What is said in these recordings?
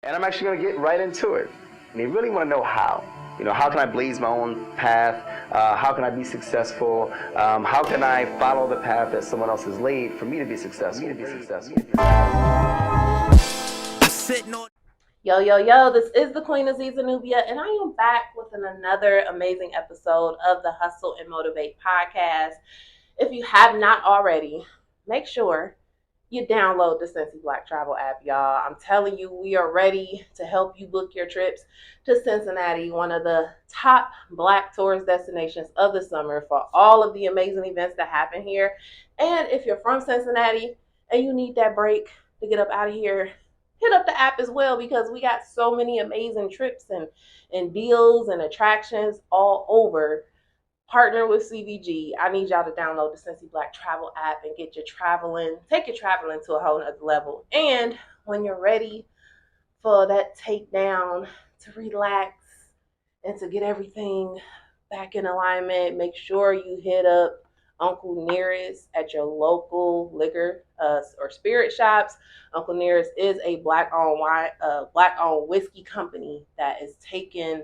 And I'm actually going to get right into it. And you really want to know how. You know, how can I blaze my own path? How can I be successful? How can I follow the path that someone else has laid for me to be successful? Yo, yo, yo, this is the Queen Azizah Nubia, and I am back with another amazing episode of the Hustle and Motivate podcast. If you have not already, make sure you download the Cincy Black Travel app, y'all. I'm telling you, we are ready to help you book your trips to Cincinnati, one of the top Black tourist destinations of the summer, for all of the amazing events that happen here. And if you're from Cincinnati and you need that break to get up out of here, hit up the app as well, because we got so many amazing trips and deals and attractions all over. Partner with CVG. I need y'all to download the Cincy Black Travel app and get your traveling, take your traveling to a whole nother level. And when you're ready for that takedown, to relax and to get everything back in alignment, make sure you hit up Uncle Nearest at your local liquor or spirit shops. Uncle Nearest is a black-owned whiskey company that is taking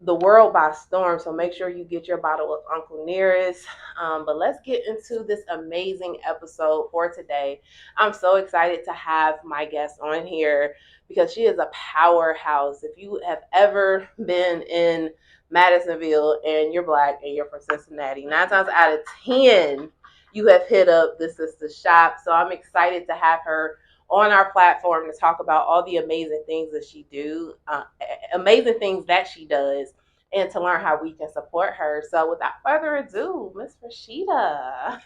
the world by storm. So make sure you get your bottle of Uncle Nearest. But let's get into this amazing episode for today. I'm so excited to have my guest on here because she is a powerhouse. If you have ever been in Madisonville and you're Black and you're from Cincinnati, 9 times out of 10, you have hit up the sister shop. So I'm excited to have her on our platform to talk about all the amazing things that she does, and to learn how we can support her. So without further ado, Miss Rashida,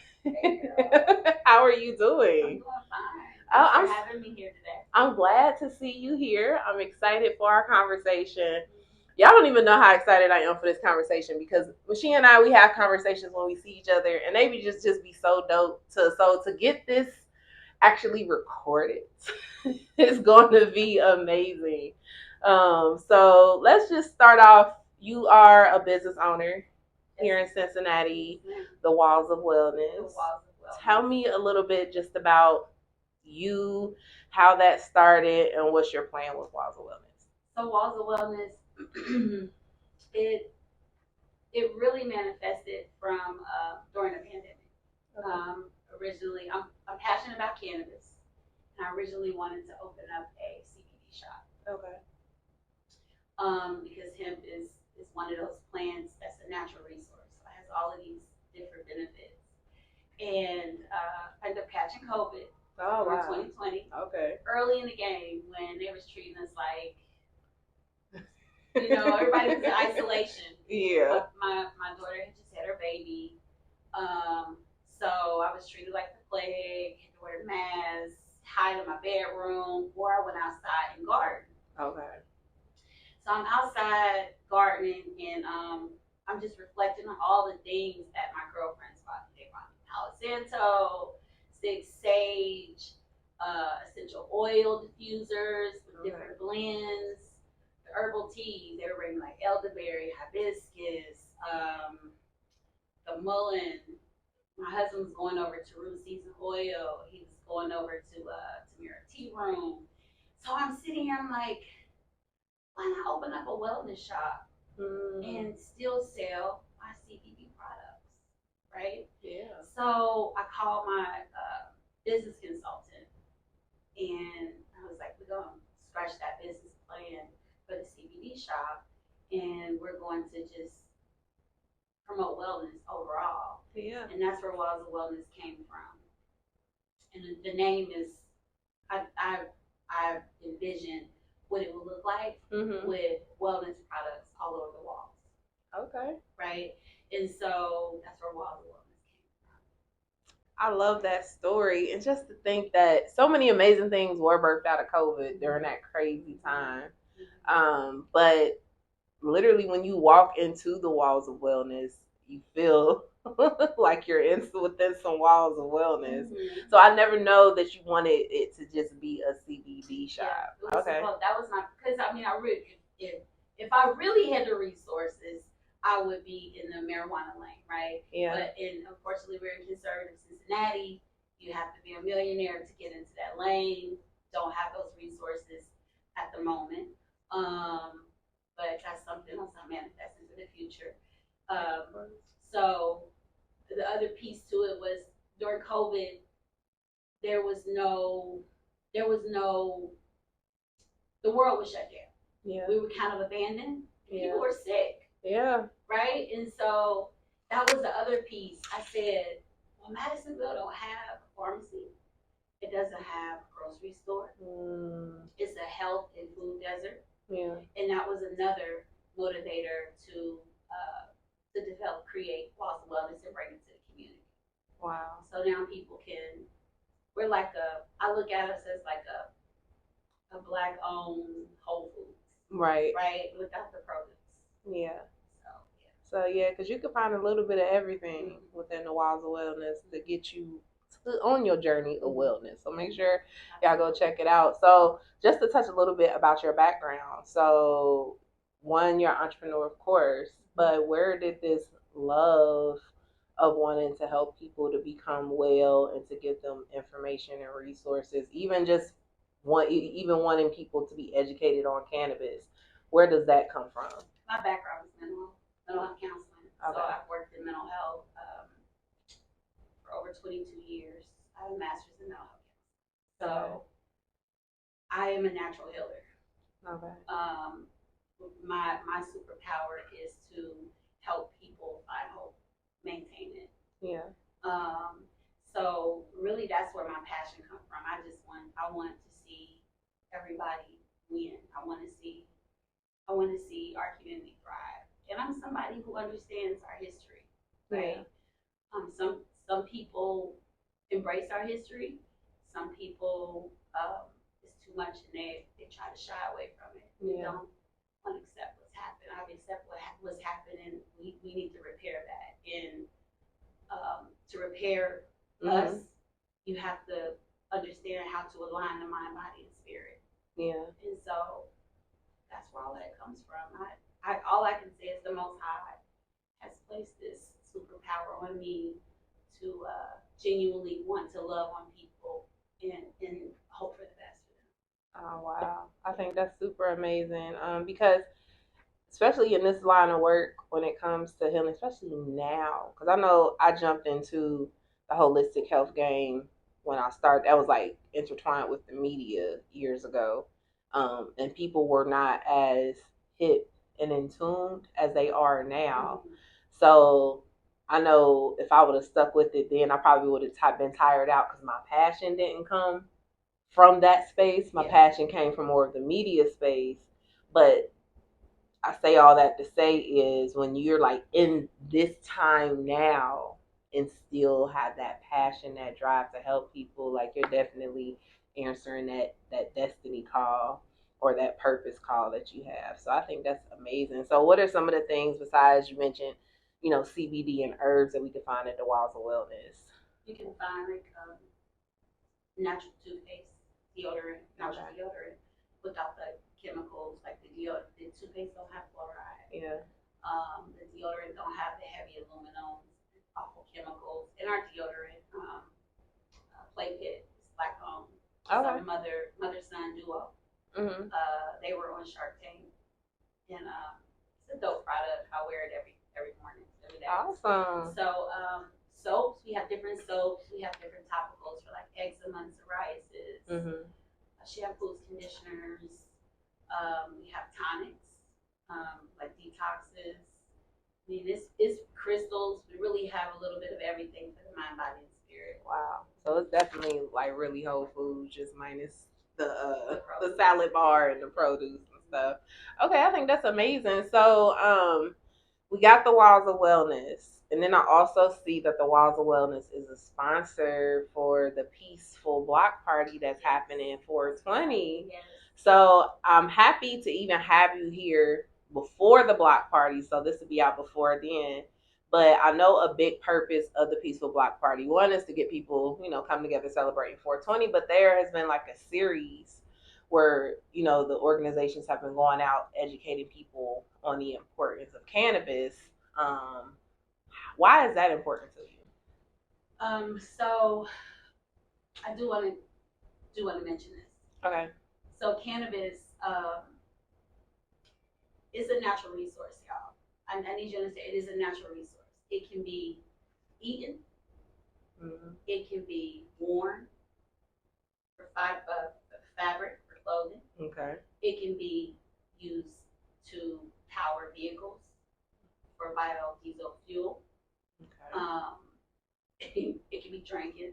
how are you doing? I'm doing fine. Thanks for having me here today. I'm glad to see you here. I'm excited for our conversation. Y'all don't even know how excited I am for this conversation, because she and I, we have conversations when we see each other, and they just be so dope. To get this actually recorded it's going to be amazing. So let's just start off. You are a business owner here in Cincinnati, the Walls of Wellness. Tell me a little bit just about you, how that started, and what's your plan with Walls of Wellness. So Walls of Wellness, it really manifested from during the pandemic. Okay. Originally, I'm passionate about cannabis, and I originally wanted to open up a CBD shop. Okay. Because hemp is one of those plants that's a natural resource. So it has all of these different benefits. And I ended up catching COVID in 2020. Okay. Early in the game, when they was treating us like, everybody was in isolation. Yeah. My daughter had just had her baby. So I was treated like the plague, had to wear masks, hide in my bedroom, or I went outside and garden. Okay. So I'm outside gardening, and I'm just reflecting on all the things that my girlfriends bought. They brought me Palo Santo, sage, essential oil diffusers with different blends, the herbal teas. They were bringing like elderberry, hibiscus, the mullein. My husband was going over to Root Season Oil. He was going over to Tamira Tea Room. So I'm sitting here, I'm like, why not open up a wellness shop and still sell my CBD products, right? Yeah. So I called my business consultant, and I was like, we're going to scratch that business plan for the CBD shop, and we're going to just promote wellness overall. Yeah. And that's where Walls of Wellness came from. And the name is, I envisioned what it would look like with wellness products all over the walls. Okay. Right? And so that's where Walls of Wellness came from. I love that story. And just to think that so many amazing things were birthed out of COVID during that crazy time. But literally, when you walk into the Walls of Wellness, you feel like you're within some walls of wellness. So I never know that you wanted it to just be a CBD shop. Yeah, that was my, because I really, if I really had the resources, I would be in the marijuana lane, right? Yeah. But unfortunately, we're in conservative Cincinnati. You have to be a millionaire to get into that lane. Don't have those resources. moment. But that's something else I manifest into the future. So the other piece to it was during COVID, there was no, the world was shut down. Yeah. We were kind of abandoned. Yeah. People were sick. Yeah. Right? And so that was the other piece. I said, well, Madisonville don't have a pharmacy. It doesn't have a grocery store. It's a health and food desert. Yeah. And that was another motivator to create Walls of Wellness and bring it to the community. Wow. So now people we're like I look at us as like a black owned Whole Foods. Right. Right? Without the produce. Yeah. So yeah, because you can find a little bit of everything within the Walls of Wellness to get you on your journey of wellness. So make sure y'all go check it out. So just to touch a little bit about your background. So one, you're an entrepreneur, of course, but where did this love of wanting to help people to become well and to give them information and resources, even wanting people to be educated on cannabis, where does that come from? My background is mental health counseling. Okay. So I've worked in mental health for over 22 years. I have a master's in mental health counseling. So I am a natural healer. Okay. My superpower is to help people find hope, maintain it. Yeah. So really that's where my passion comes from. I want to see everybody win. I want to see our community thrive. And I'm somebody who understands our history, right? Yeah. Some people embrace our history. Some people it's too much and they try to shy away from it. They don't want to accept what's happened. I accept what's happened, and we need to repair that. And to repair us, you have to understand how to align the mind, body, and spirit. Yeah. And so that's where all that comes from. All I can say is the Most High has placed this superpower on me to genuinely want to love on people and hope for the best for them. Oh, wow. I think that's super amazing because especially in this line of work when it comes to healing, especially now, because I know I jumped into the holistic health game when I started. That was like intertwined with the media years ago. And people were not as hip and in tune as they are now. So I know if I would have stuck with it then, I probably would have been tired out because my passion didn't come from that space. My passion came from more of the media space. But I say all that to say is when you're like in this time now and still have that passion, that drive to help people, like you're definitely answering that destiny call or that purpose call that you have. So I think that's amazing. So what are some of the things besides you mentioned, CBD and herbs that we can find at the Walls of Wellness? You can find like natural toothpaste, deodorant, natural deodorant without the chemicals. Like the toothpaste don't have fluoride. Yeah. The deodorant don't have the heavy aluminum, awful chemicals. In our deodorant, Play Pit is black owned. Okay. So mother-son duo. Mm-hmm. They were on Shark Tank, and it's a dope product. I wear it every morning, every day. Awesome. So soaps, we have different soaps. We have different topicals for like eczema and psoriasis. Mm-hmm. Shampoos, conditioners. We have tonics, like detoxes. I mean, it's crystals. We really have a little bit of everything for the mind, body, and spirit. Wow. So it's definitely like really whole foods, just minus the salad bar and the produce and stuff. Okay, I think that's amazing. So we got the Walls of Wellness, and then I also see that the Walls of Wellness is a sponsor for the Peaceful Block Party that's happening 420. Yes. So I'm happy to even have you here before the block party. So this will be out before then. But I know a big purpose of the Peaceful Block Party, one is to get people, come together celebrating 420. But there has been like a series where, the organizations have been going out educating people on the importance of cannabis. Why is that important to you? So I do want to mention this. Okay. So cannabis it's a natural resource, y'all. I need you to understand, it is a natural resource. It can be eaten. It can be worn for fabric for clothing. Okay. It can be used to power vehicles for biodiesel fuel. Okay. It can be drinking.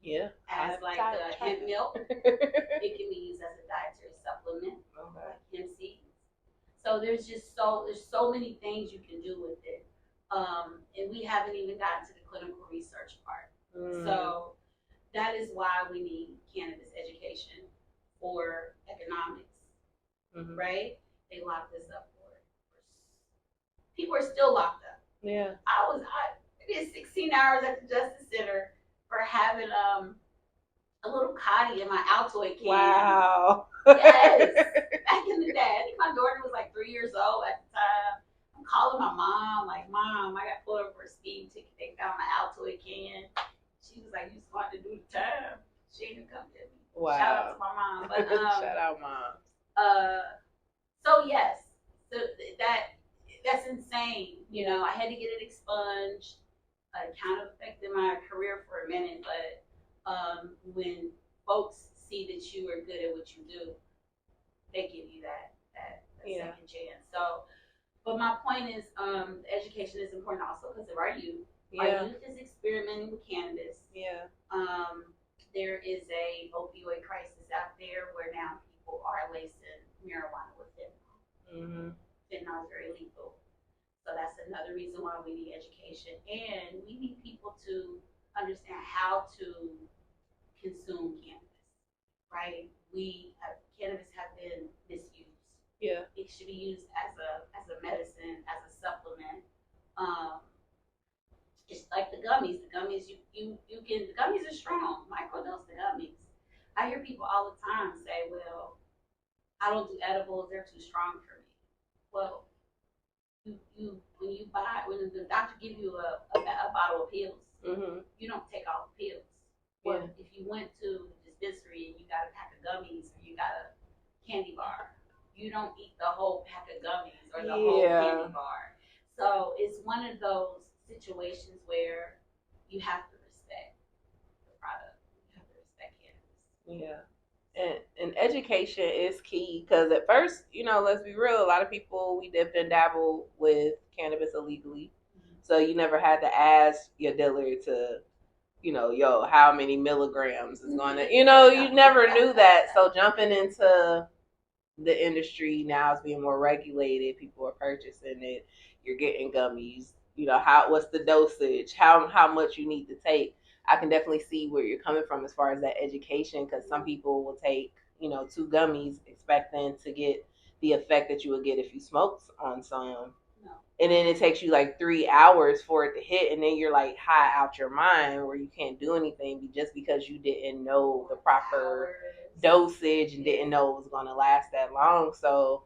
Yeah. As like hemp milk. It can be used as a dietary supplement. Okay. Like hemp seeds. So there's so many things you can do with it. And we haven't even gotten to the clinical research part. So that is why we need cannabis education for economics, right? They locked us up for it. People are still locked up. Yeah. I did 16 hours at the Justice Center for having a little Cotty in my Altoid can. Wow. Yes. Back in the day, I think my daughter was like 3 years old at the time. I'm calling my mom, like, Mom, I got pulled over for a speeding ticket. They found my Altoid can. She was like, you smart to do the time. She didn't come get me. Wow. Shout out to my mom. But shout out, Mom. So yes, so that's insane. You know, I had to get it expunged. It kind of affected my career for a minute, but when folks see that you are good at what you do, they give you that second chance. So, but my point is, education is important also because of our youth. Yeah. Our youth is experimenting with cannabis. Yeah. There is a opioid crisis out there where now people are lacing marijuana with fentanyl. Fentanyl is very lethal. So that's another reason why we need education. And we need people to understand how to consume cannabis, right? Cannabis have been misused. Yeah. It should be used as a medicine, as a supplement. It's like the gummies. The gummies the gummies are strong. Microdose the gummies. I hear people all the time say, well, I don't do edibles, they're too strong for me. Well, when the doctor gives you a bottle of pills, you don't take all the pills. Well, if you went to the dispensary and you got a pack of gummies or you got a candy bar, you don't eat the whole pack of gummies or the whole candy bar. So it's one of those situations where you have to respect the product. You have to respect cannabis. Yeah. And education is key because at first, let's be real, a lot of people, we dip and dabble with cannabis illegally. So you never had to ask your dealer to, how many milligrams is going to, you never knew that. So jumping into the industry now is being more regulated. People are purchasing it. You're getting gummies. What's the dosage? How much you need to take. I can definitely see where you're coming from as far as that education, because some people will take 2 gummies expecting to get the effect that you would get if you smoked on some. No. And then it takes you like 3 hours for it to hit, and then you're like high out your mind where you can't do anything just because you didn't know the proper dosage and didn't know it was going to last that long. So,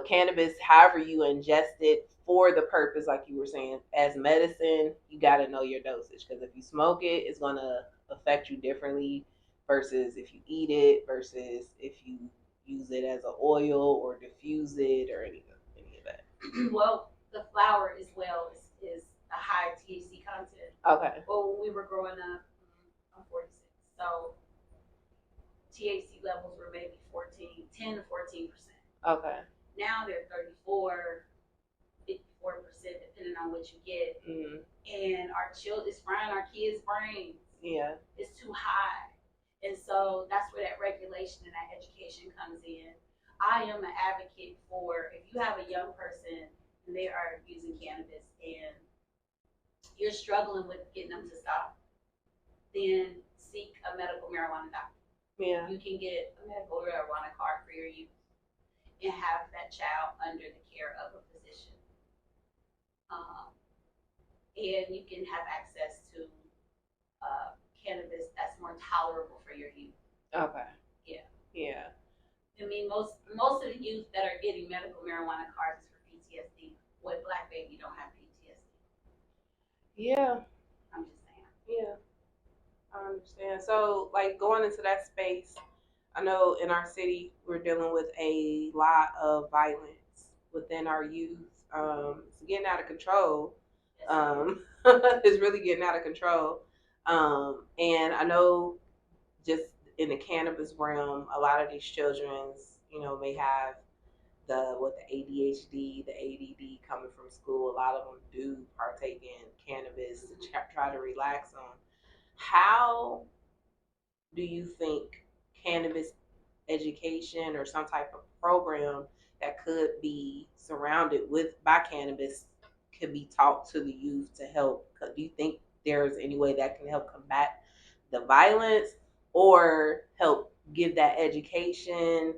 cannabis, however you ingest it for the purpose, like you were saying, as medicine, you got to know your dosage, because if you smoke it, it's going to affect you differently versus if you eat it versus if you use it as an oil or diffuse it or any of that. Well, the flower as well is a high THC content. Okay. Well, when we were growing up, I'm 46, so THC levels were maybe 10 to 14%. Okay. Now they're 34, 54%, depending on what you get. And it's frying our kids' brains. Yeah. It's too high. And so that's where that regulation and that education comes in. I am an advocate for, if you have a young person and they are using cannabis and you're struggling with getting them to stop, then seek a medical marijuana doctor. Yeah. You can get a medical marijuana card for your youth and have that child under the care of a physician. And you can have access to cannabis that's more tolerable for your youth. Okay. Yeah. Yeah. I mean, most of the youth that are getting medical marijuana cards is for PTSD. What Black baby don't have PTSD? Yeah. I'm just saying. Yeah. I understand. So, like, going into that space, I know in our city we're dealing with a lot of violence within our youth. It's getting out of control. It's really getting out of control. And I know just in the cannabis realm, a lot of these children's, may have the ADHD, the ADD coming from school. A lot of them do partake in cannabis to try to relax them. How do you think cannabis education or some type of program that could be surrounded with by cannabis could be taught to the youth to help? Do you think there's any way that can help combat the violence or help give that education,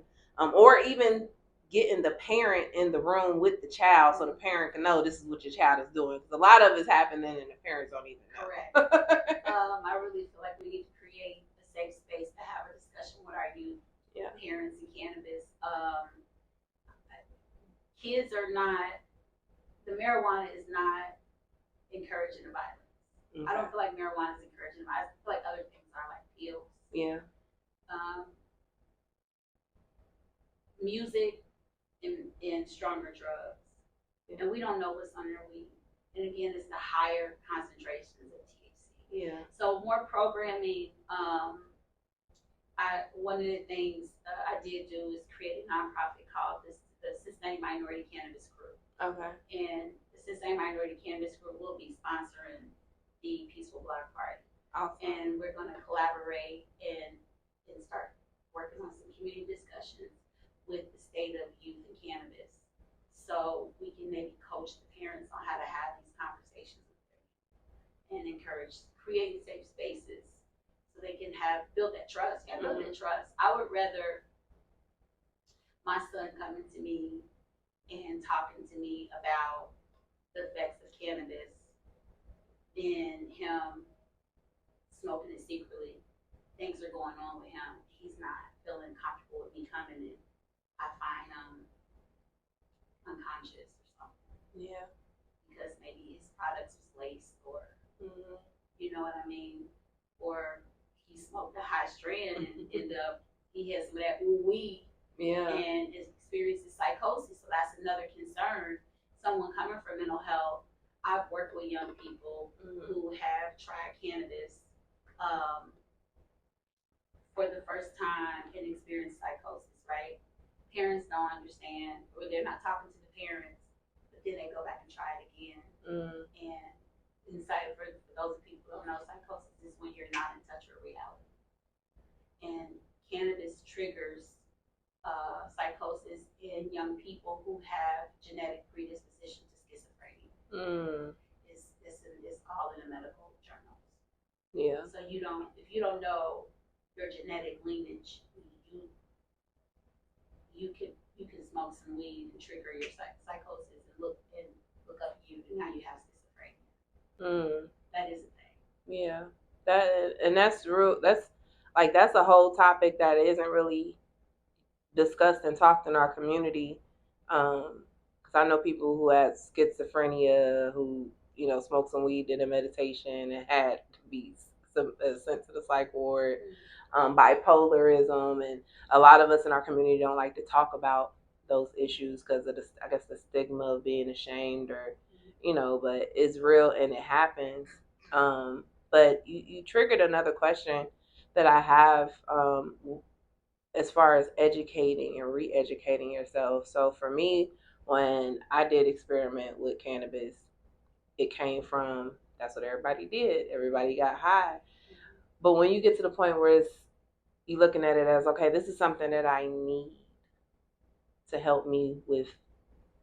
or even getting the parent in the room with the child so the parent can know this is what your child is doing? Because a lot of it's happening and the parents don't even know. Correct. I really feel like we need to create a safe space to have a discussion with our youth, parents, and cannabis. Kids are not, the marijuana is not encouraging the violence. Okay. I don't feel like marijuana is encouraging violence. I feel like other things are, like pills. Yeah. Music and stronger drugs. Yeah. And we don't know what's on their weed. And again, it's the higher concentrations of THC. Yeah. So more programming. One of the things I did do is create a nonprofit called the Cincinnati Minority Cannabis Group. Okay. And the Cincinnati Minority Cannabis Group will be sponsoring the Peaceful Block Party. Awesome. And we're going to collaborate and start working on some community discussions with the state of youth and cannabis, so we can maybe coach the parents on how to have these conversations with them and encourage creating safe spaces so they can build that trust. And build that trust. I would rather my son coming to me and talking to me about the effects of cannabis than him smoking it secretly. Things are going on with him. He's not feeling comfortable with me coming in. I find him unconscious or something. Yeah. Because maybe his products was laced, or you know what I mean? Or he smoked a high strand and ended up, he has some of that weed. Yeah. And experiences psychosis. So that's another concern. Someone coming from mental health. I've worked with young people who have tried cannabis for the first time and experienced psychosis, right? Parents don't understand, or they're not talking to the parents, but then they go back and try it again. And inside, for those people who don't know, psychosis is when you're not in touch with reality. And cannabis triggers psychosis in young people who have genetic predisposition to schizophrenia. It's all in the medical journals. Yeah. So if you don't know your genetic lineage, you can smoke some weed and trigger your psychosis and look up you, and now you have schizophrenia. That is a thing. Yeah. That's real. That's a whole topic that isn't really discussed and talked in our community. Because I know people who had schizophrenia who smoked some weed, did a meditation, and had to be sent to the psych ward. Bipolarism, and a lot of us in our community don't like to talk about those issues because of the stigma of being ashamed, or but it's real and it happens. But you triggered another question that I have, as far as educating and re-educating yourself. So for me, when I did experiment with cannabis, it came from, that's what everybody did. Everybody got high. But when you get to the point where you're looking at it as, okay, this is something that I need to help me with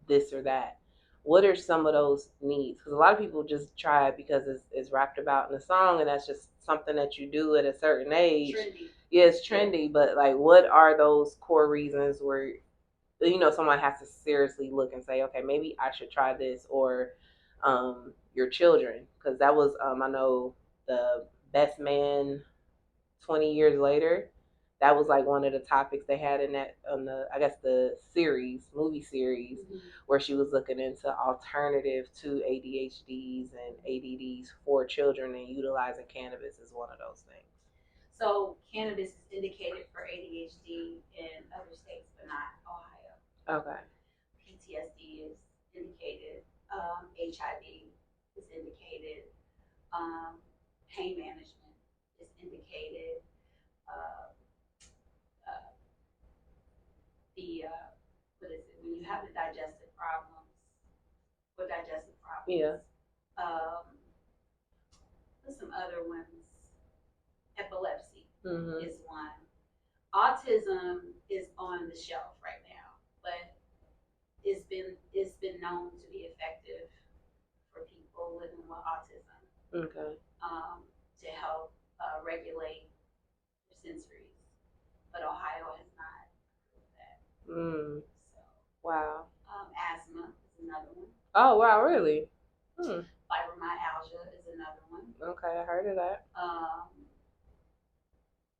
this or that. What are some of those needs? Because a lot of people just try it because it's rapped about in a song, and that's just something that you do at a certain age. Trendy. Yeah, it's trendy, but what are those core reasons where someone has to seriously look and say, okay, maybe I should try this, or your children, because that was I know the Best Man 20 years later, that was one of the topics they had in that, on the, I guess, the movie series, where she was looking into alternative to ADHDs and ADDs for children, and utilizing cannabis as one of those things. So cannabis is indicated for ADHD in other states, but not Ohio. Okay. PTSD is indicated. HIV is indicated. Pain management is indicated. Uh, uh, what is it? When you have the digestive problems, Yeah. What's some other ones? Epilepsy Mm-hmm. is one. Autism is on the shelf right now, but it's been known to be effective for people living with autism. Okay. To help regulate their sensories, but Ohio has not approved that. So, wow. Asthma is another one. Oh wow, really? Fibromyalgia is another one. Okay, I heard of that.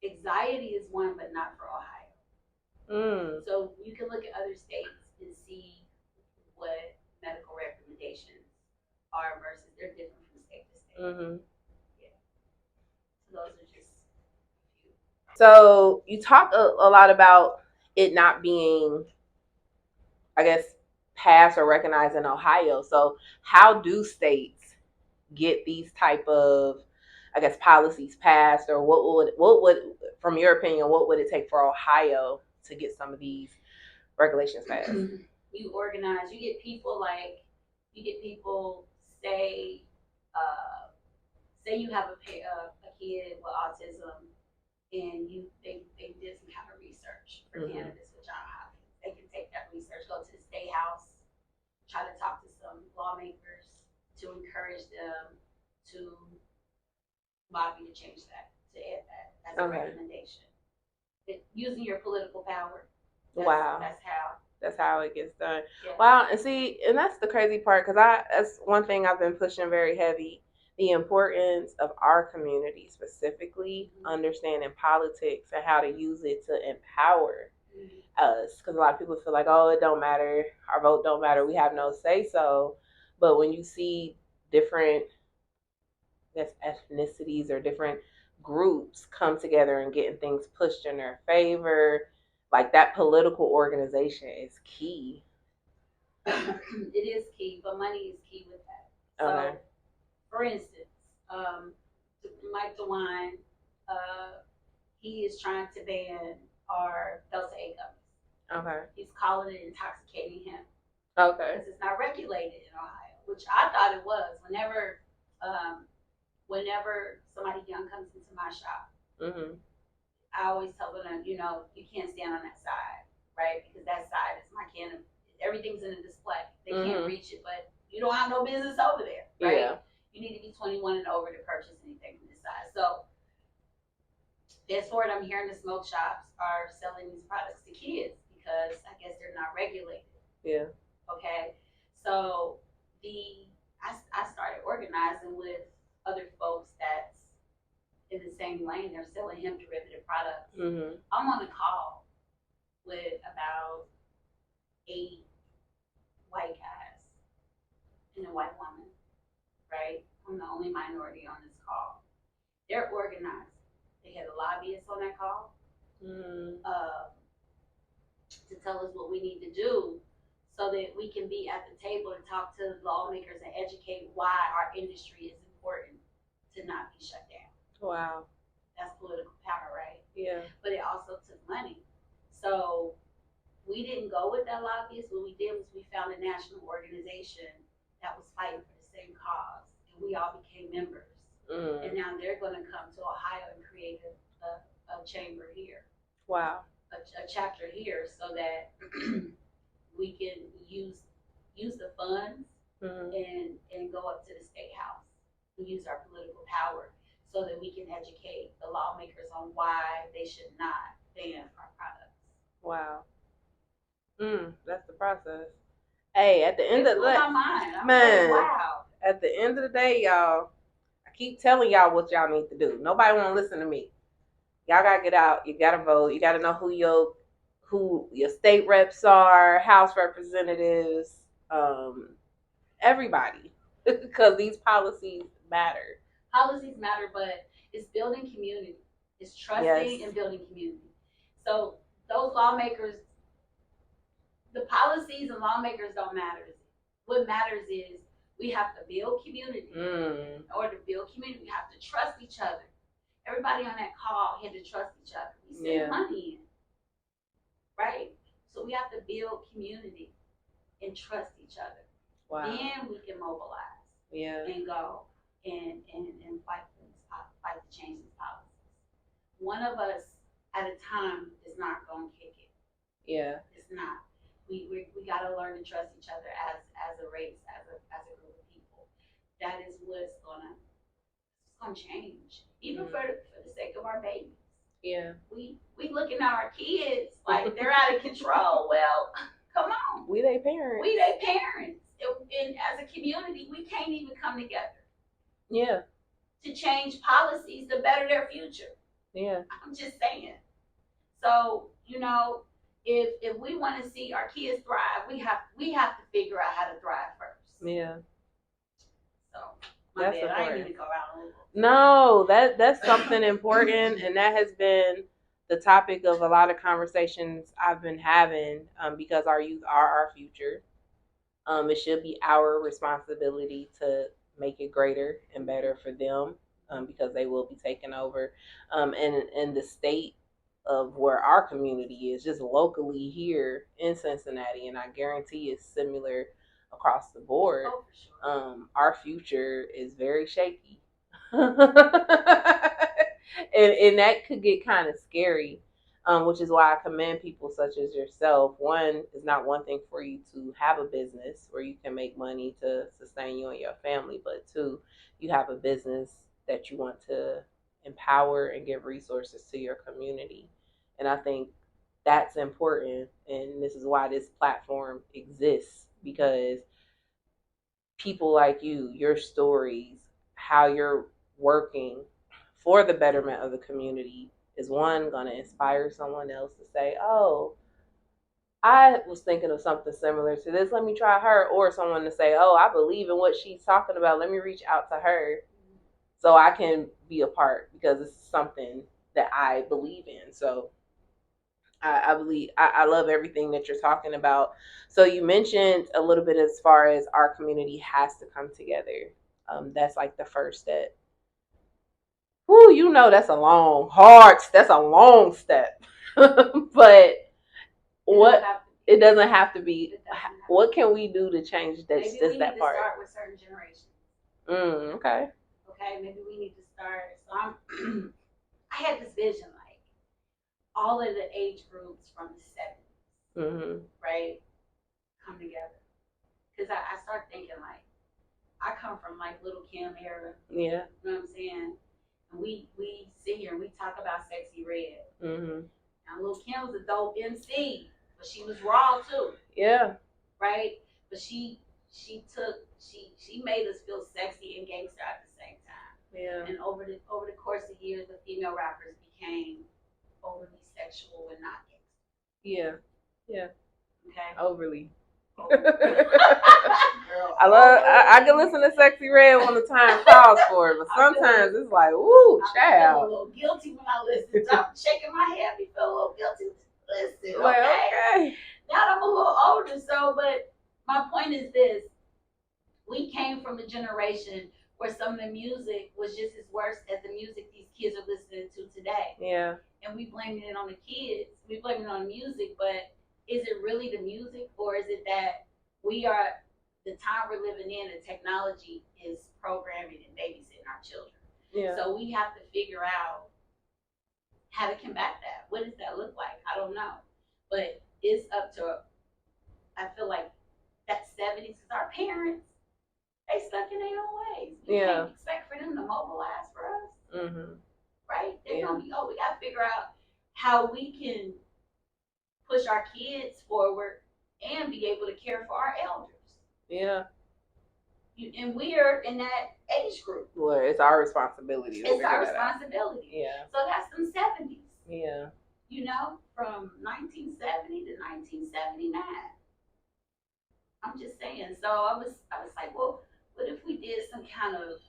Anxiety is one, but not for Ohio. So you can look at other states and see what medical recommendations are versus they're different from state to state. Yeah. So those are just a few. So you talk a lot about it not being, I guess, passed or recognized in Ohio. So how do states get these type of, I guess, policies passed, or what would, from your opinion, what would it take for Ohio to get some of these regulations passed? You organize. You get people say, say you have a kid with autism, and they did some kind of research for cannabis with John Hopkins. They can take that research, go to the state house, try to talk to some lawmakers to encourage them to lobby to change that, to add that as a recommendation. Using your political power. Wow. That's how it gets done. Yeah. Wow. And see, and that's the crazy part, because that's one thing I've been pushing very heavy, the importance of our community, specifically understanding politics and how to use it to empower us. Because a lot of people feel like, oh, it don't matter, our vote don't matter, we have no say so. But when you see different, I guess, ethnicities or different groups come together and getting things pushed in their favor, like that political organization is key. It is key, but money is key with that. Okay. So, for instance, Mike DeWine, he is trying to ban our Delta 8 gummies. Okay. He's calling it intoxicating hemp. Okay. Because it's not regulated in Ohio, which I thought it was. Whenever somebody young comes into my shop, I always tell them, you can't stand on that side, right? Because that side is my cannabis. Everything's in a display. They can't reach it, but you don't have no business over there, right? Yeah. You need to be 21 and over to purchase anything from this side. So, that's what I'm hearing the smoke shops are selling these products to kids because I guess they're not regulated. Yeah. Okay. So, I started organizing with other folks that's in the same lane. They're selling hemp derivative products. I'm on a call with about 8 white guys and a white woman, right? I'm the only minority on this call. They're organized. They had a lobbyist on that call to tell us what we need to do so that we can be at the table and talk to lawmakers and educate why our industry is important to not be shut down. Wow. That's political power, right? Yeah. But it also took money. So we didn't go with that lobbyist. What we did was we found a national organization that was fighting for the same cause, and we all became members. And now they're going to come to Ohio and create a chamber here. Wow. A chapter here so that we can use the funds and go up to the state house and use our political power so that we can educate the lawmakers on why they should not ban our products. Wow. That's the process. Hey, at the end of the day, man, wow. At the end of the day, y'all, I keep telling y'all what y'all need to do. Nobody want to listen to me. Y'all gotta get out. You gotta vote. You gotta know who your state reps are, house representatives, everybody, because these policies matter. Policies matter, but it's building community. It's trusting and building community. So those lawmakers, the policies and lawmakers don't matter. What matters is we have to build community. In order to build community, we have to trust each other. Everybody on that call had to trust each other. We send money in, right? So we have to build community and trust each other. Wow. Then we can mobilize. And go and fight to change these policies. One of us at a time is not going to kick it. It's not. We got to learn to trust each other as a race, as a group of people. That is what's gonna change, even for the sake of our babies. We looking at our kids like they're out of control. Well, come on. We their parents. And as a community, we can't even come together. To change policies to better their future. I'm just saying. So, if we want to see our kids thrive, we have to figure out how to thrive first. So my bad. I didn't mean to go out a little. No, that's something important, and that has been the topic of a lot of conversations I've been having, because our youth are our future. It should be our responsibility to make it greater and better for them, because they will be taking over. And the state of where our community is, just locally here in Cincinnati, and I guarantee it's similar across the board. Oh, for sure. Our future is very shaky. and that could get kind of scary, which is why I commend people such as yourself. One, it's not one thing for you to have a business where you can make money to sustain you and your family, but two, you have a business that you want to empower and give resources to your community. And I think that's important, and this is why this platform exists, because people like you, your stories, how you're working for the betterment of the community is one, going to inspire someone else to say, oh, I was thinking of something similar to this, let me try her. Or someone to say, oh, I believe in what she's talking about, let me reach out to her so I can be a part, because it's something that I believe in. So I love everything that you're talking about. So you mentioned a little bit as far as our community has to come together. That's like the first step. Whoo, that's a long step. But it doesn't have to be. What can we do to change that? Maybe we need that to part? Start with certain generations. Okay. Okay, maybe we need to start. So I had this vision, like all of the age groups from the 70s, right, come together. Because I start thinking, like, I come from like Little Kim era. You know what I'm saying? And we sit here and we talk about Sexy Red. Now, Little Kim was a dope MC, but she was raw too. Right? But she made us feel sexy and gangster at the same time. And over the course of years, the female rappers became overly sexual and not gangster. Okay. Overly. I can listen to Sexy Red when the time calls for it, but sometimes it's like, woo, child. I feel a little guilty when I listen. I'm shaking my head. I feel a little guilty. Listen, okay. Now that I'm a little older, but my point is this: we came from a generation where some of the music was just as worse as the music these kids are listening to today. And we blaming it on the kids. We blaming it on the music, but is it really the music, or is it that the time we're living in, the technology is programming and babysitting our children? So we have to figure out how to combat that. What does that look like? I don't know. But it's up to, I feel like that 70s, because our parents, they stuck in their own ways. We can't expect for them to mobilize for us. Right? They're going to be, we got to figure out how we can push our kids forward and be able to care for our elders. And we're in that age group. Well, it's our responsibility. It's our responsibility. So that's them 70s. From 1970 to 1979. I'm just saying. So I was like, well, what if we did some kind of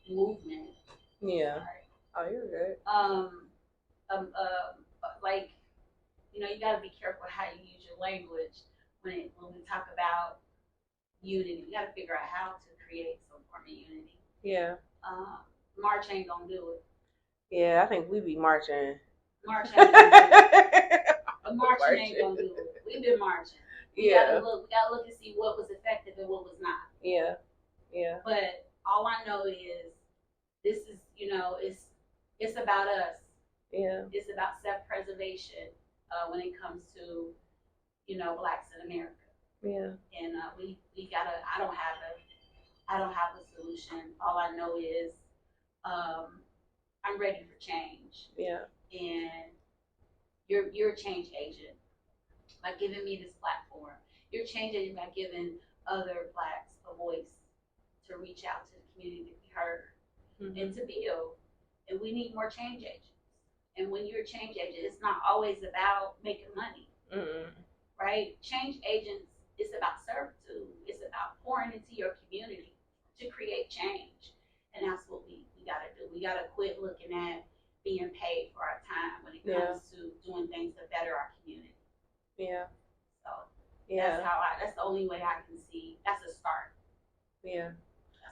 movement? Oh, you're good. like, you got to be careful how you use your language when we talk about unity. We got to figure out how to create some form of unity. Yeah. March ain't gonna do it. Yeah, I think we be marching. March ain't gonna do it. Marching ain't gonna do it. We've been marching. We gotta look and see what was effective and what was not. Yeah. Yeah. But all I know is this is, it's about us. Yeah. It's about self-preservation when it comes to, blacks in America. Yeah. And we gotta. I don't have a solution. All I know is I'm ready for change. Yeah. And you're a change agent by giving me this platform. You're a change agent by giving other blacks a voice to reach out to the community to be heard and to build. And we need more change agents. And when you're a change agent, it's not always about making money, right? Change agents, it's about servitude. It's about pouring into your community to create change. And that's what we got to do. We got to quit looking at being paid for our time when it comes to doing things to better our community. Yeah. So that's the only way I can see. That's a start. Yeah.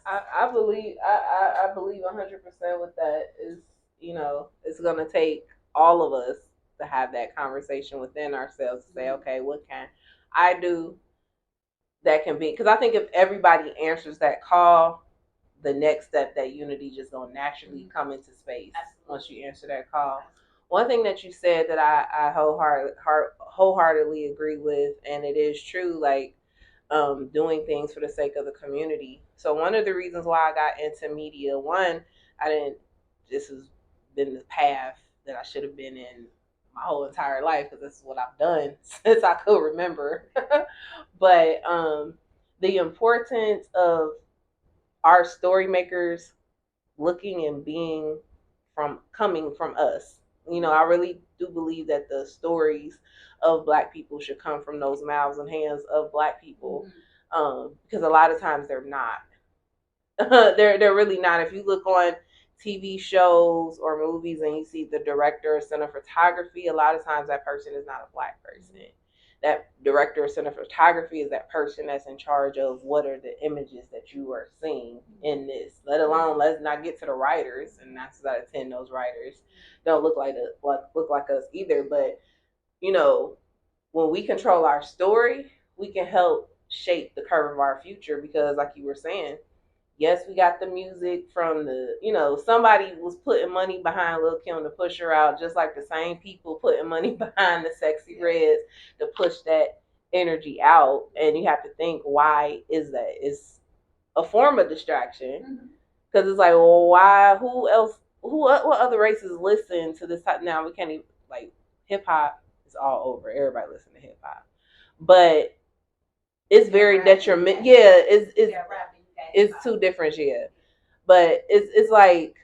I believe 100% with that is, it's going to take all of us to have that conversation within ourselves to say, okay, what can I do that can be, because I think if everybody answers that call, the next step, that unity just going to naturally come into space. Absolutely. Once you answer that call. Absolutely. One thing that you said that I wholeheartedly agree with, and it is true, like, doing things for the sake of the community. So one of the reasons why I got into media, this has been the path that I should have been in my whole entire life, because this is what I've done since I could remember. But the importance of our story makers looking and being coming from us. I really do believe that the stories of Black people should come from those mouths and hands of Black people, because a lot of times they're not. they're really not. If you look on TV shows or movies and you see the director or cinematography, a lot of times that person is not a Black person. That director or cinematography is that person that's in charge of what are the images that you are seeing in this. Let alone, let's not get to the writers, and 9 out of 10 those writers don't look like us either. But when we control our story, we can help shape the curve of our future, because like you were saying, yes, we got the music from somebody was putting money behind Lil' Kim to push her out, just like the same people putting money behind the Sexy Reds to push that energy out. And you have to think, why is that? It's a form of distraction, because it's like, well, why? Who else? What other races listen to this type? Now we can't even, like, hip hop is all over. Everybody listen to hip hop, but it's very detrimental. Yeah, it's two different, but it's like,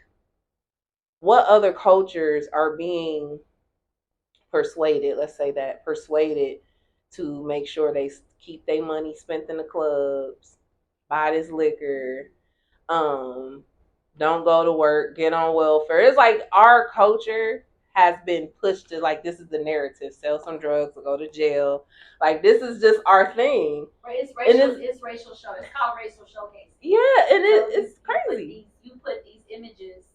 what other cultures are being persuaded to make sure they keep their money spent in the clubs, buy this liquor, don't go to work, get on welfare. It's like our culture has been pushed to, like, this is the narrative: sell some drugs or go to jail. Like, this is just our thing. It's racial show. It's called racial showcase. Yeah, and it's crazy. You put these images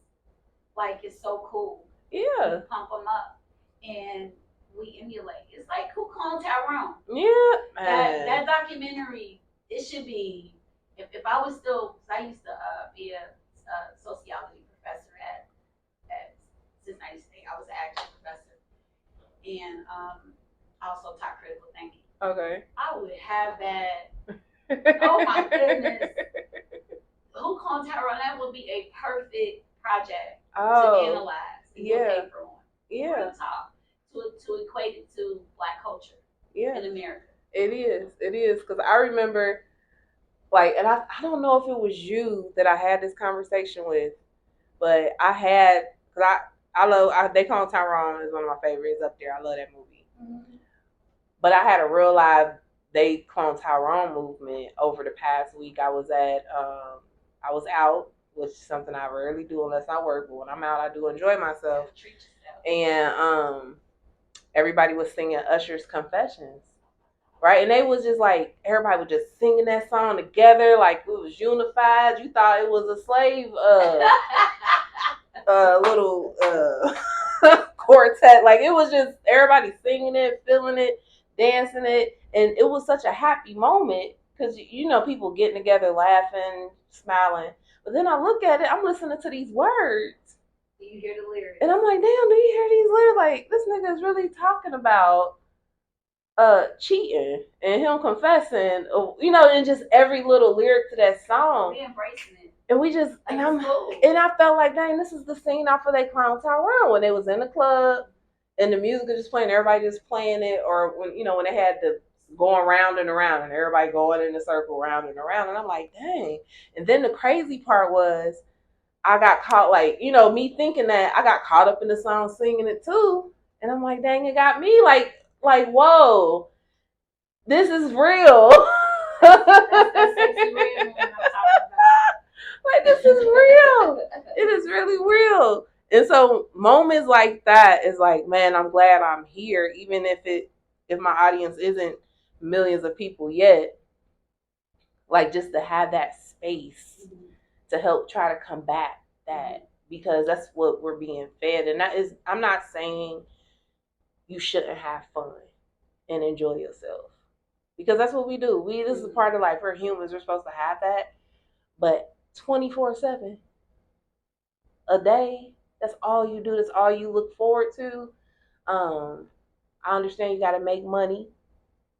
like it's so cool. Yeah. You pump them up, and we emulate. It's like, who cloned Tyrone? Yeah, man. That documentary. It should be. If I was still, because I used to be a sociology professor at Cincinnati State. I was an action professor, and I also taught critical thinking. Okay. I would have that. Oh my goodness. Who cloned Tyrone? That would be a perfect project to analyze and do a paper on. Yeah. To equate it to Black culture in America. It is. Because I remember, like, and I don't know if it was you that I had this conversation with, but I had, because I love, they call Tyrone is one of my favorites up there. I love that movie. Mm-hmm. But I had a real live They Clone Tyrone movement over the past week. I was out, which is something I rarely do unless I work. But when I'm out, I do enjoy myself. and everybody was singing Usher's Confessions. Right, and they was just like everybody was just singing that song together, like it was unified. You thought it was a slave, little quartet. Like it was just everybody singing it, feeling it, dancing it, and it was such a happy moment because people getting together, laughing, smiling. But then I look at it, I'm listening to these words. Do you hear the lyrics? And I'm like, damn, do you hear these lyrics? Like this nigga is really talking about cheating and him confessing, and just every little lyric to that song. We embracing it. And we just like and I felt like, dang, this is the scene off of that Clown Town when they was in the club and the music was just playing, everybody just playing it, or when they had the going round and around and everybody going in a circle round and around, and I'm like, dang. And then the crazy part was I got caught, like, me thinking that I got caught up in the song singing it too, and I'm like, dang, it got me like whoa, this is real. That's real moment I'm talking about. Like this is real. It is really real. And so moments like that is like, man, I'm glad I'm here, even if my audience isn't millions of people yet. Like just to have that space to help try to combat that, because that's what we're being fed. And that is, I'm not saying you shouldn't have fun and enjoy yourself, because that's what we do. This is a part of life. We're humans. We're supposed to have that. But 24/7 a day, that's all you do. That's all you look forward to. I understand you got to make money.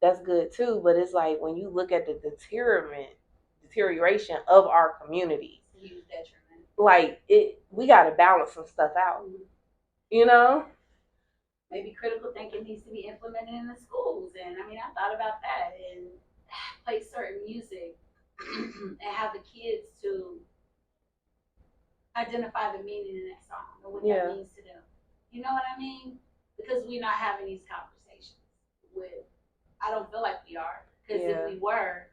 That's good too. But it's like when you look at the deterioration of our community, huge detriment. Like we got to balance some stuff out. Maybe critical thinking needs to be implemented in the schools. And I mean, I thought about that and play certain music and have the kids to identify the meaning in that song or what that means to them. You know what I mean? Because we're not having these conversations I don't feel like we are. Because if we were,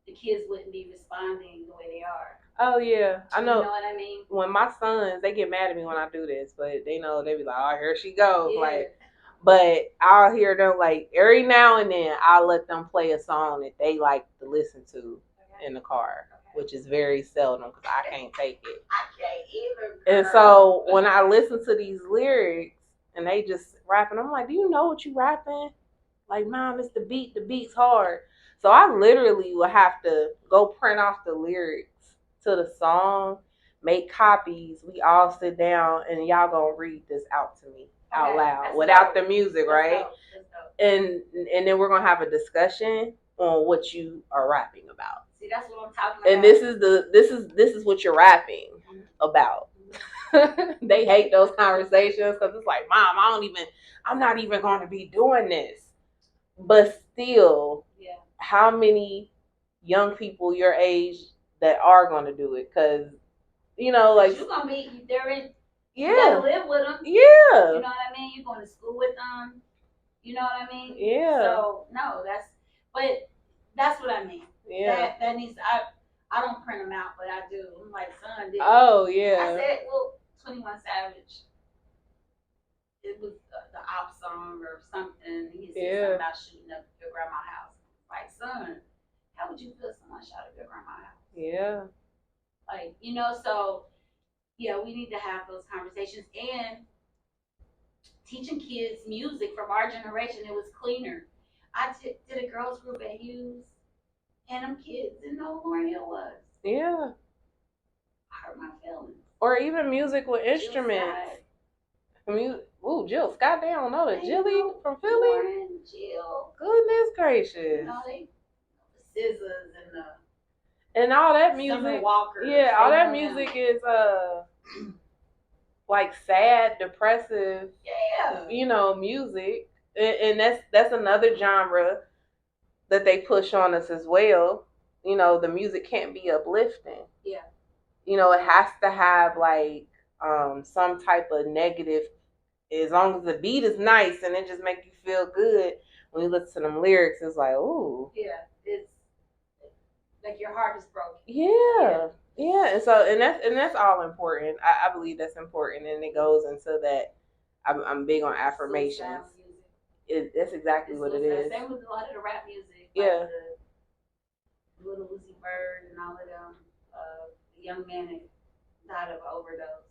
the kids wouldn't be responding the way they are. Oh yeah, I know. You know what I mean? When my sons, they get mad at me when I do this, but they know, they be like, "Oh, here she goes!" Yeah. Like, but I'll hear them like every now and then. I'll let them play a song that they like to listen to in the car, which is very seldom because I can't take it. I can't either. Girl. And so when I listen to these lyrics and they just rapping, I'm like, "Do you know what you rapping?" Like, Mom, it's the beat. The beat's hard. So I literally will have to go print off the lyrics to the song, make copies. We all sit down and y'all gonna read this out to me out loud without the music, right? That's dope. And then we're gonna have a discussion on what you are rapping about. See, that's what I'm talking about. And this is what you're rapping about. They hate those conversations because it's like, Mom, I'm not even going to be doing this. But still, how many young people your age that are going to do it? Because, like, you're going to be, they're in, you gotta live with them. Yeah. You know what I mean? You're going to school with them. You know what I mean? Yeah. So, no, that's what I mean. Yeah. That needs, I don't print them out, but I do. I'm like, son, did oh, yeah. I said, well, 21 Savage. It was the op song or something. He said something about shooting up your grandma's house. Like, son, how would you feel if someone shot up your grandma's house? Yeah. Like, so, we need to have those conversations. And teaching kids music from our generation, it was cleaner. I did a girls group at Hughes, and them kids didn't know who Lauryn Hill was. Yeah. I hurt my feelings. Or even music with instruments. Jill Scott, they don't know that Jilly from Philly. Lauren, Jill. Goodness gracious. The scissors and all that music. Summer Walker. Yeah, all that music is like sad, depressive. Yeah. Music, and that's another genre that they push on us as well. The music can't be uplifting. Yeah. It has to have like some type of negative. As long as the beat is nice and it just make you feel good, when you listen to them lyrics, it's like, ooh. Yeah, it's like your heart is broken. Yeah. And so and that's all important. I believe that's important, and it goes into that I'm big on affirmations. That's exactly what it is. Same with a lot of the rap music. Yeah. Like the Little Uzi Bird and all of them. The young man that died of overdose.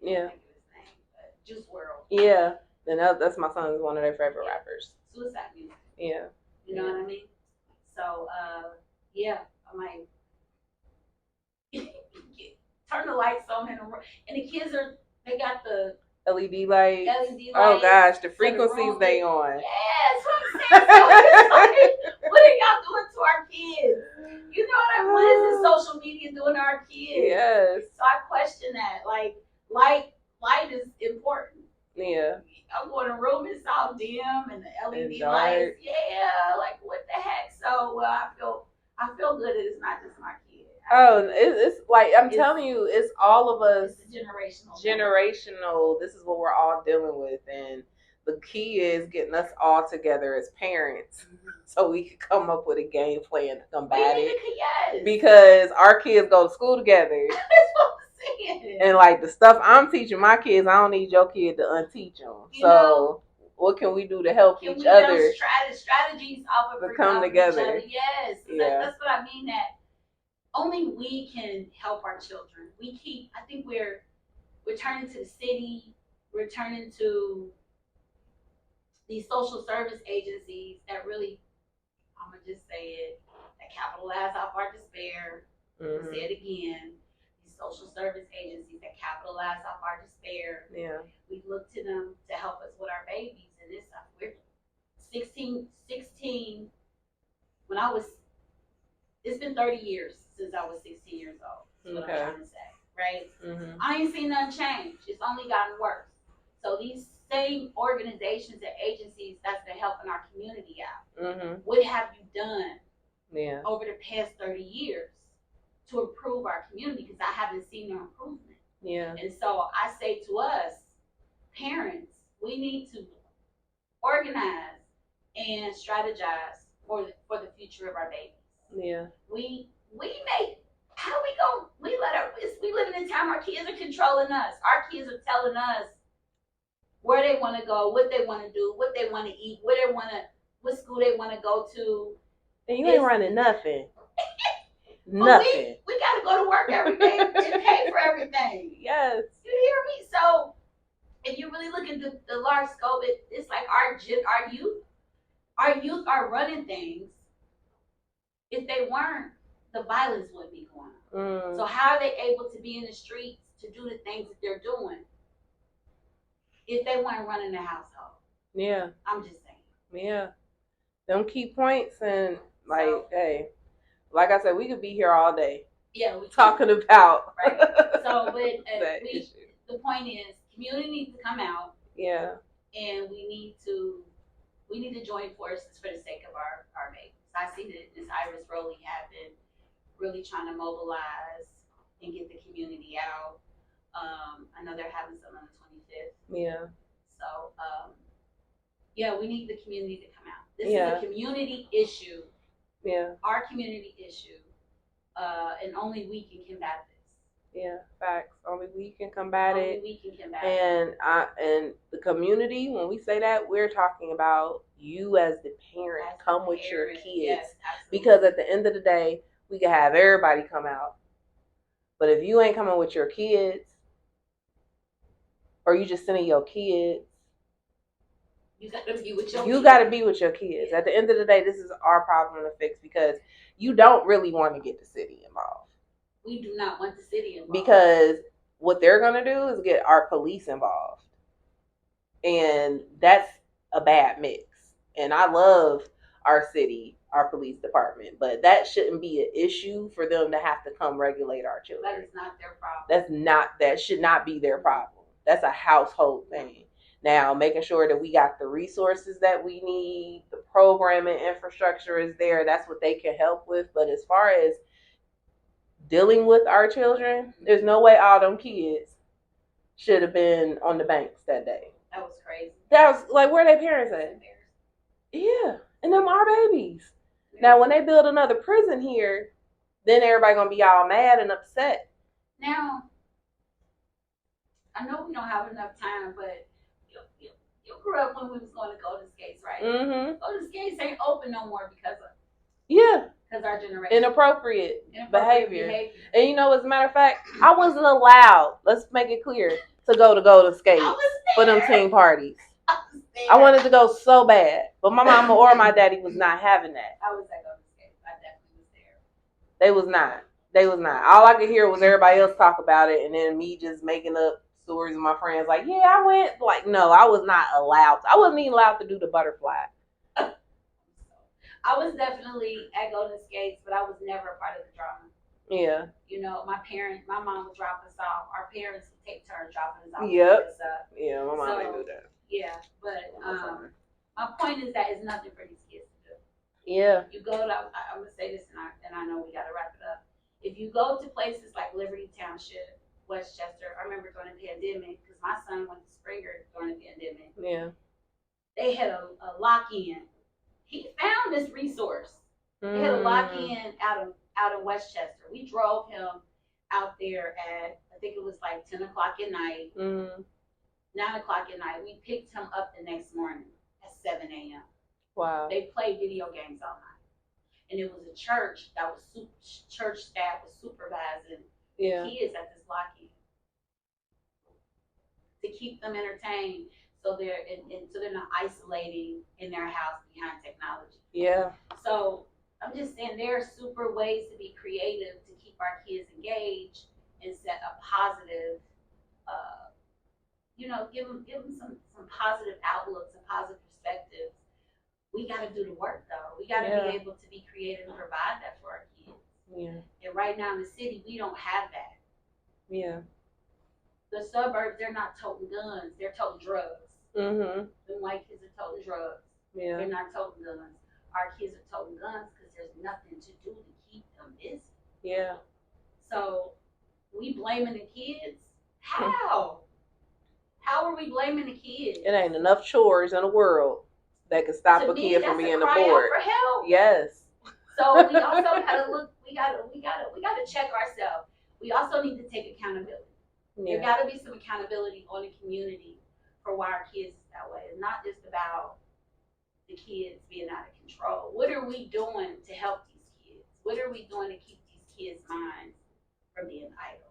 Yeah. I think of his name, but Juice WRLD. Yeah. And that's my son's one of their favorite rappers. Suicide music. Yeah. You know what I mean? So, yeah, I'm like, turn the lights on in the room. And the kids they got the LED lights. Oh gosh, the frequencies they on. Yes, what I'm saying. So it's like, what are y'all doing to our kids? You know what is this social media doing to our kids? Yes. So I question that. Like, light is important. Yeah. I'm going to room, it's all dim and the LED dark. lights. Yeah, like what the heck? So I feel good that it's not just my kid. It's like I'm telling you, it's all of us. It's generational. This is what we're all dealing with, and the key is getting us all together as parents, so we can come up with a game plan to combat it. Yes. Because our kids go to school together. That's what I'm saying. And like the stuff I'm teaching my kids, I don't need your kid to unteach them. So what can we do to help each other? Strategies off of come together. Yes. Yeah. That's what I mean. That only we can help our children. I think we're turning to the city. We're turning to these social service agencies that really, I'm gonna just say it, that capitalize off our despair. Mm-hmm. Say it again. These social service agencies that capitalize off our despair. Yeah. We look to them to help us with our babies, and we're 16. When it's been 30 years since I was 16 years old. That's what I'm trying to say, right? Mm-hmm. I ain't seen nothing change. It's only gotten worse. So these same organizations and agencies that's been helping our community out, mm-hmm. what have you done over the past 30 years to improve our community? Because I haven't seen no improvement. Yeah. And so I say to us, parents, we need to organize and strategize for the future of our babies. Yeah. We make, how we go, we live in a time our kids are controlling us. Our kids are telling us where they want to go, what they want to do, what they want to eat, what school they want to go to. And you ain't running nothing. Nothing. We got to go to work every day and pay for everything. Yes. You hear me? So if you really look at the large scope, it's like our youth are running things. If they weren't, the violence wouldn't be going on. So how are they able to be in the streets to do the things that they're doing if they weren't running the household? Yeah. I'm just saying. Yeah. Them key points, and hey, like I said, we could be here all day. Yeah, talking about. Right. So, but the point is, community needs to come out. Yeah. And we need to join forces for the sake of our babies. I see that this Iris Rowley have been really trying to mobilize and get the community out. I know they're having some on the 25th. Yeah. So, yeah, we need the community to come out. This is a community issue. Yeah. Our community issue. And only we can combat this. Yeah, facts. Only we can combat it. Only we can combat it. And the community, when we say that, we're talking about you as the parent. Come with your kids. Yes, because at the end of the day, we can have everybody come out. But if you ain't coming with your kids, or you just sending your kids, you gotta be with your kids. Yeah. At the end of the day, this is our problem to fix, because you don't really want to get the city involved. We do not want the city involved. Because what they're going to do is get our police involved. And that's a bad mix. And I love our city, our police department, but that shouldn't be an issue for them to have to come regulate our children. That is not their problem. That should not be their problem. That's a household thing. Now, making sure that we got the resources that we need, the programming infrastructure is there, that's what they can help with. But as far as dealing with our children, there's no way all them kids should have been on the banks that day. That was crazy. That was like, where their parents at? Yeah, and them our babies. Yeah. Now, when they build another prison here, then everybody gonna be all mad and upset. Now, I know we don't have enough time, but you grew up when we was going to go to skates, right? Mm-hmm. Go to skates ain't open no more because our generation Inappropriate behavior. And you know, as a matter of fact, I wasn't allowed. Let's make it clear to go to skates for them teen parties. I wanted to go so bad, but my mama or my daddy was not having that. I was at go to skates. I definitely was there. They was not. All I could hear was everybody else talk about it, and then me just making up stories of my friends. Like, yeah, I went. Like, no, I was not allowed. I wasn't even allowed to do the butterfly. I was definitely at go to skates, but I was never a part of the drama. Yeah. You know, my mom would drop us off. Our parents would take turns dropping us off. Yep. Yeah, my mom didn't do that. Yeah, but my point is that it's nothing for these kids to do. Yeah. You go to, I'm gonna say this, and I know we gotta wrap it up. If you go to places like Liberty Township, Westchester, I remember during the pandemic, because my son went to Springer during the pandemic. Yeah. They had a lock-in. He found this resource. They had a lock-in out in Westchester. We drove him out there at, I think it was like 10 o'clock at night, 9 o'clock at night. We picked him up the next morning at 7 a.m. Wow. They played video games all night. And it was a church that was church staff was supervising kids at this lock-in to keep them entertained, so they're not isolating in their house behind technology. Yeah. So I'm just saying there are super ways to be creative to keep our kids engaged and set a positive, give them some positive outlooks and positive perspectives. We got to do the work though. We got to be able to be creative and provide that for our kids. Yeah. And right now in the city, we don't have that. Yeah. The suburbs, they're not toting guns. They're toting drugs. Mm-hmm. The white kids are toting drugs. Yeah. They're not toting guns. Our kids are toting guns because there's nothing to do to keep them busy. Yeah. So we blaming the kids? How? How are we blaming the kids? It ain't enough chores in the world that could stop a kid from being bored. For help. Yes. So we also gotta look. We gotta check ourselves. We also need to take accountability. Yeah. There gotta be some accountability on the community for why our kids is that way. It's not just about the kids being out of control. What are we doing to help these kids? What are we doing to keep these kids' minds from being idle?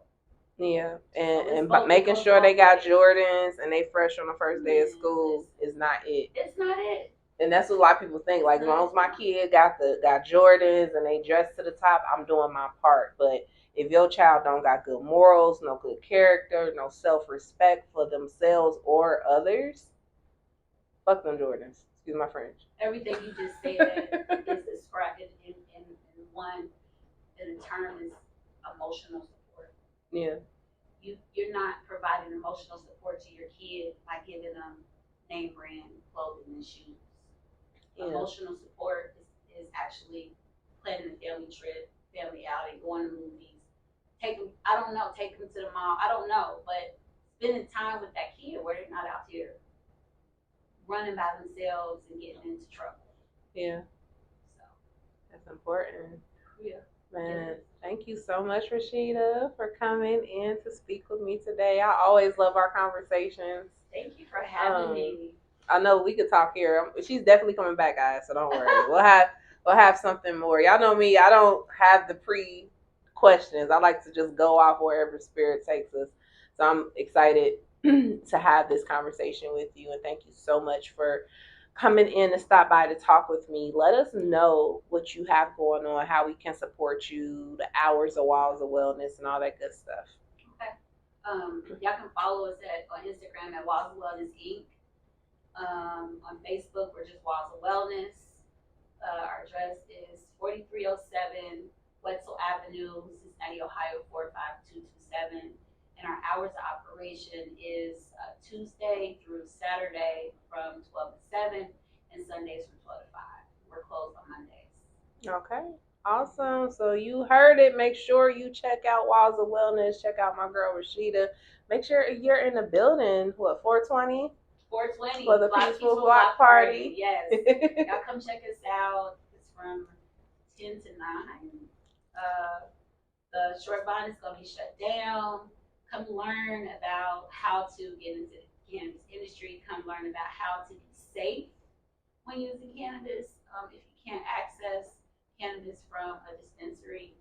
Yeah, and making sure they got Jordans and they fresh on the first day of school is not it. It's not it. And that's what a lot of people think. Like, as long as my kid got Jordans and they dress to the top, I'm doing my part. But if your child don't got good morals, no good character, no self-respect for themselves or others, fuck them Jordans. Excuse my French. Everything you just said is described in one, in a term is emotional support. Yeah. You're not providing emotional support to your kid by giving them name brand clothing and shoes. Yeah. Emotional support is actually planning a family trip, family outing, going to movies. Take them to the mall. I don't know, but spending time with that kid where they're not out here running by themselves and getting into trouble. Yeah. So that's important. Yeah. Man, thank you so much, Rashida, for coming in to speak with me today. I always love our conversations. Thank you for having me. I know we could talk here. She's definitely coming back, guys, so don't worry. We'll have something more. Y'all know me. I don't have the questions. I like to just go off wherever spirit takes us. So I'm excited to have this conversation with you, and thank you so much for coming in to stop by to talk with me. Let us know what you have going on, how we can support you, the hours of Walls of Wellness, and all that good stuff. Okay. Y'all can follow us on Instagram at Walls of Wellness Inc. On Facebook, we're just Walls of Wellness. Our address is 4307 Wetzel Avenue, Cincinnati, Ohio 45227. And our hours of operation is Tuesday through Saturday from 12 to 7 and Sundays from 12 to 5. We're closed on Mondays. Okay. Awesome. So you heard it. Make sure you check out Walls of Wellness. Check out my girl Rashida. Make sure you're in the building. What, 420? 420. For the Peaceful Block Party. Yes. Y'all come check us out. It's from 10 to 9. The short bond is going to be shut down. Come learn about how to get cannabis industry, come learn about how to be safe when using cannabis. If you can't access cannabis from a dispensary,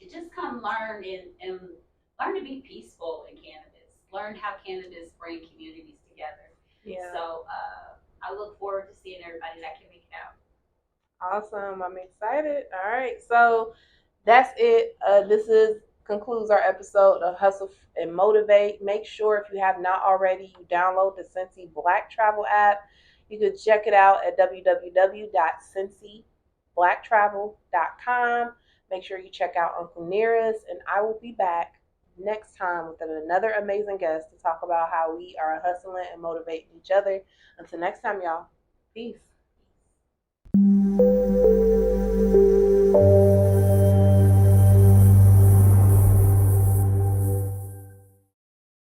just come learn and learn to be peaceful in cannabis. Learn how cannabis bring communities together. Yeah. So I look forward to seeing everybody that can make it out. Awesome. I'm excited. All right. So that's it. This concludes our episode of Hustle and Motivate. Make sure if you have not already, you download the Cincy Black Travel app. You can check it out at www.cincyblacktravel.com. Make sure you check out Uncle Nearest, and I will be back next time with another amazing guest to talk about how we are hustling and motivating each other. Until next time, y'all. Peace.